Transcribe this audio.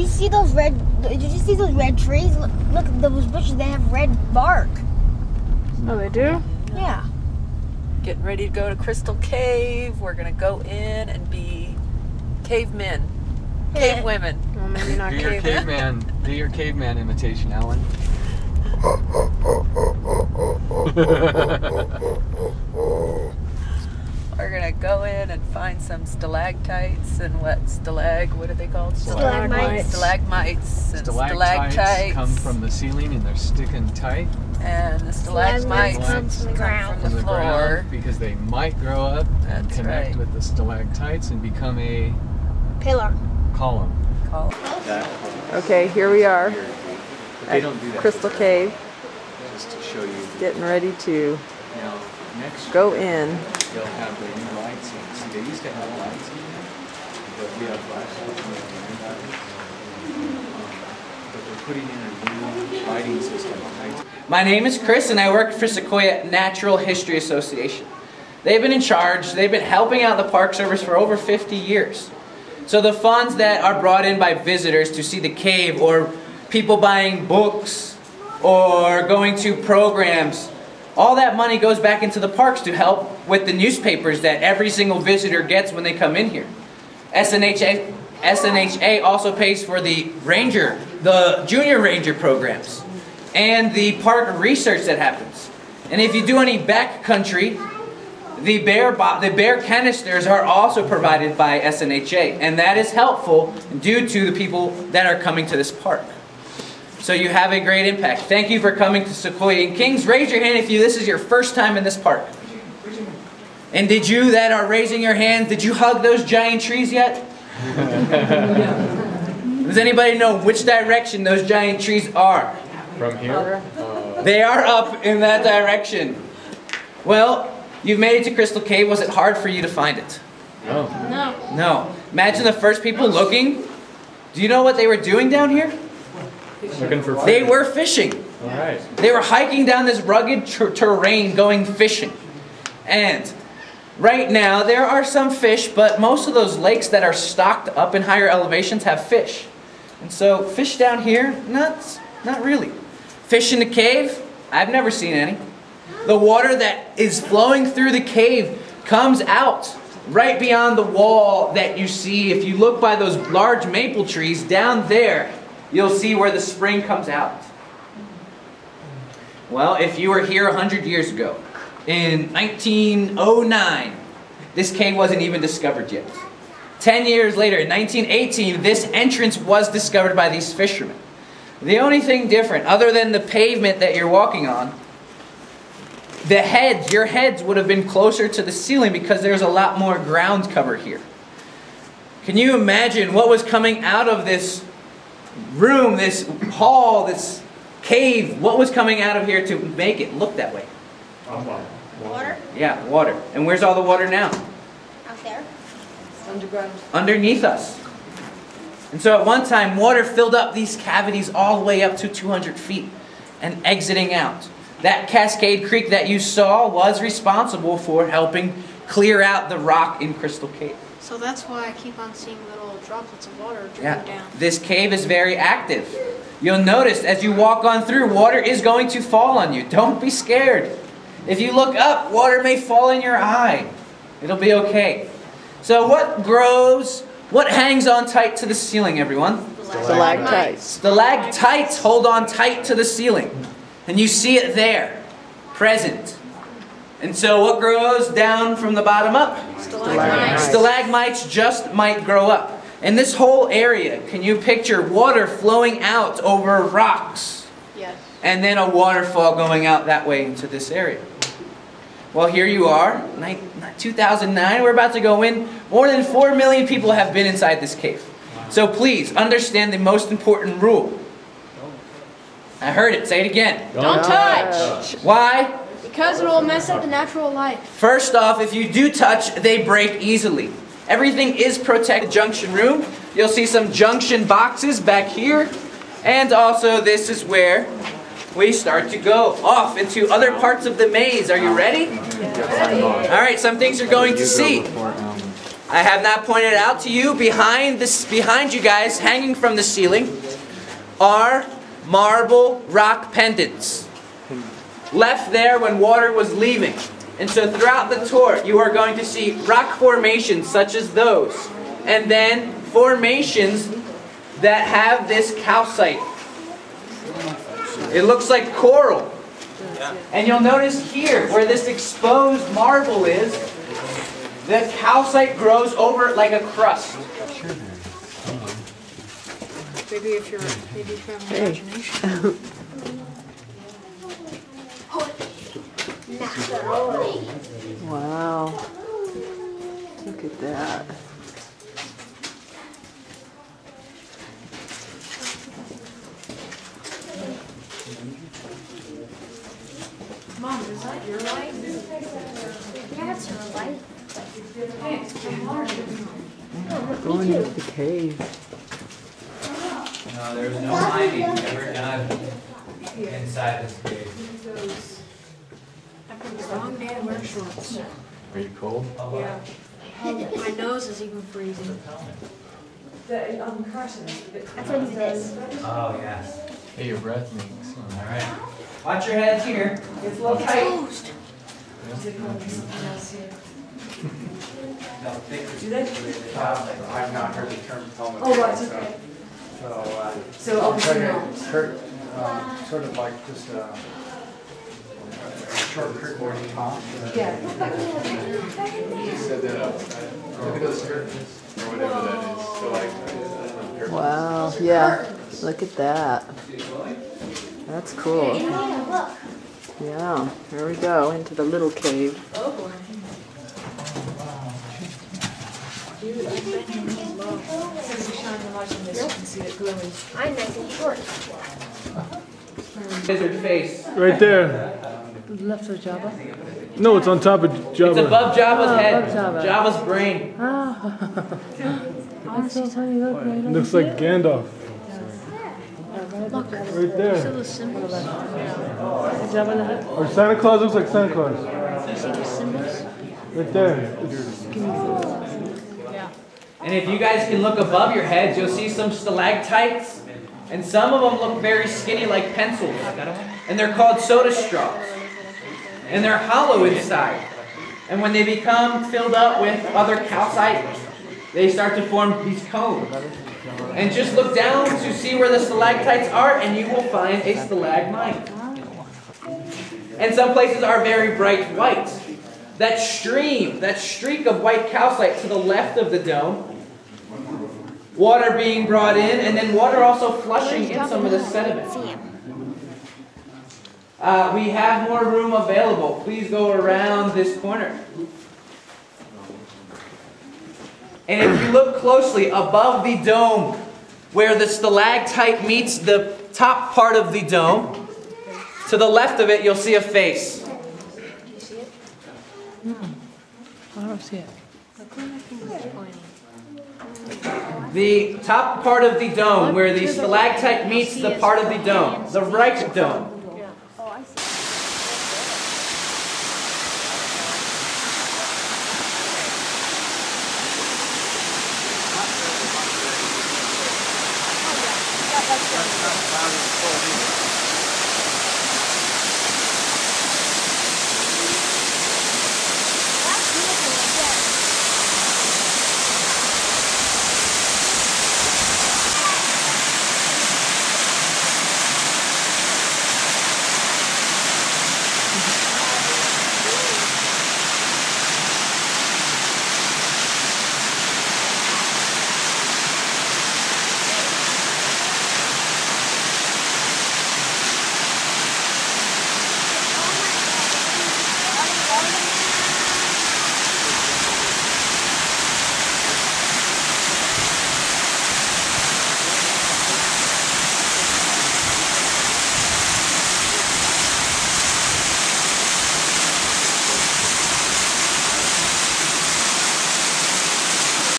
you see those red? Did you see those red trees? Look, those bushes. They have red bark. Oh, they do? Yeah. Getting ready to go to Crystal Cave. We're gonna go in and be cavemen, cave women. Well, maybe not Do your caveman. Do your caveman imitation, Alan. We're gonna go in and find some stalactites and what are they called? Stalagmites. Stalagmites and Stalactites stalactites. come from the ceiling and they're sticking tight And the stalagmites come from the ground. from the floor. ground because they might grow up and That's connect right. with the stalactites and become a Pillar. column. Okay, here we are But they don't do that. Crystal Cave, Just to show you. getting ready to Now, next go in. they'll have the new lights in. See, they used to have lights in here, but we have flashlights in the but they're putting in a new lighting system. My name is Chris and I work for Sequoia National History Association. They've been in charge, they've been helping out the Park Service for over 50 years. So the funds that are brought in by visitors to see the cave, or people buying books, or going to programs, all that money goes back into the parks to help with the newspapers that every single visitor gets when they come in here. SNHA also pays for the junior ranger programs, and the park research that happens. And if you do any backcountry, the bear canisters are also provided by SNHA, and that is helpful due to the people that are coming to this park. So you have a great impact. Thank you for coming to Sequoia. And Kings, raise your hand if this is your first time in this park. And did you that are raising your hands, did you hug those giant trees yet? Does anybody know which direction those giant trees are? From here? They are up in that direction. Well, you've made it to Crystal Cave. Was it hard for you to find it? No. No. Imagine the first people looking. Do you know what they were doing down here? Looking for They were fishing. Alright. They were hiking down this rugged terrain going fishing. And right now there are some fish, but most of those lakes that are stocked up in higher elevations have fish. And so fish down here, not really. Fish in the cave, I've never seen any. The water that is flowing through the cave comes out right beyond the wall that you see. If you look by those large maple trees down there, you'll see where the spring comes out. Well, if you were here 100 years ago, in 1909, this cave wasn't even discovered yet. 10 years later, in 1918, this entrance was discovered by these fishermen. The only thing different, other than the pavement that you're walking on, your heads would have been closer to the ceiling because there's a lot more ground cover here. Can you imagine what was coming out of this room, this hall, this cave? What was coming out of here to make it look that way? Water? Yeah, water. And where's all the water now? Out there. Underground. Underneath us. And so at one time, water filled up these cavities all the way up to 200 feet and exiting out. That Cascade Creek that you saw was responsible for helping clear out the rock in Crystal Cave. So that's why I keep on seeing little droplets of water dripping down. This cave is very active. You'll notice as you walk on through, water is going to fall on you. Don't be scared. If you look up, water may fall in your eye. It'll be okay. So what grows, what hangs on tight to the ceiling, everyone? Stalactites. Stalactites hold on tight to the ceiling. And you see it there, present. And so what grows down from the bottom up? Stalagmites. Stalagmites just might grow up. And this whole area, can you picture water flowing out over rocks? Yes. And then a waterfall going out that way into this area. Well, here you are, 2009, we're about to go in. More than 4 million people have been inside this cave. So please, understand the most important rule. I heard it, say it again. Don't touch! Why? Because it will mess up the natural life. First off, if you do touch, they break easily. Everything is protected. Junction room. You'll see some junction boxes back here. And also this is where we start to go off into other parts of the maze. Are you ready? Yes. Alright, some things you're going to see. I have not pointed out to you, behind you guys, hanging from the ceiling, are marble rock pendants. Left there when water was leaving. And so throughout the tour, you are going to see rock formations such as those. And then formations that have this calcite. It looks like coral. And you'll notice here, where this exposed marble is, the calcite grows over it like a crust. Maybe if you have an imagination. Wow. Look at that. Mom, is that your light? Yeah, it's your light. Going into the cave. No, there's no mining ever done inside this cave. After this long day, I wear shorts. Are you cold? Yeah. My nose is even freezing. That's what he did. Oh, yes. Hey, your breath minks. All right. Watch your heads here. It's a little tight. Toast. I've not heard the term pelmet. Oh, right, okay. So, So, it's like sort of like just a short curtain top. Yeah. You said that look at those curtains, or whatever that is. So like, Wow. Yeah. Look at that. That's cool. Look. Yeah. Here we go into the little cave. Oh boy. Dude, I bet you need love. Since you shine the light on this, you can see it glowing. I'm nice and short. Lizard face. Right there. Left of Java. No, it's on top of Jabba. It's above Jabba's head. above Jabba. Jabba's brain. That's so funny. Look right It looks like Gandalf. Look, Right see there. the symbols? Jabba the Hutt. Or Santa Claus looks like Santa Claus. You see the symbols? Right there. Yeah. And if you guys can look above your heads, you'll see some stalactites. And some of them look very skinny like pencils. And they're called soda straws. And they're hollow inside. And when they become filled up with other calcite, they start to form these cones. And just look down to see where the stalactites are, and you will find a stalagmite. And some places are very bright white. That stream, that streak of white calcite to the left of the dome, water being brought in, and then water also flushing in some of the sediment. We have more room available. Please go around this corner. And if you look closely above the dome, where the stalactite meets the top part of the dome, to the left of it, you'll see a face. Do you see it? I don't see it. Look where my finger's pointing. The top part of the dome, where the stalactite meets the part of the dome, the right dome.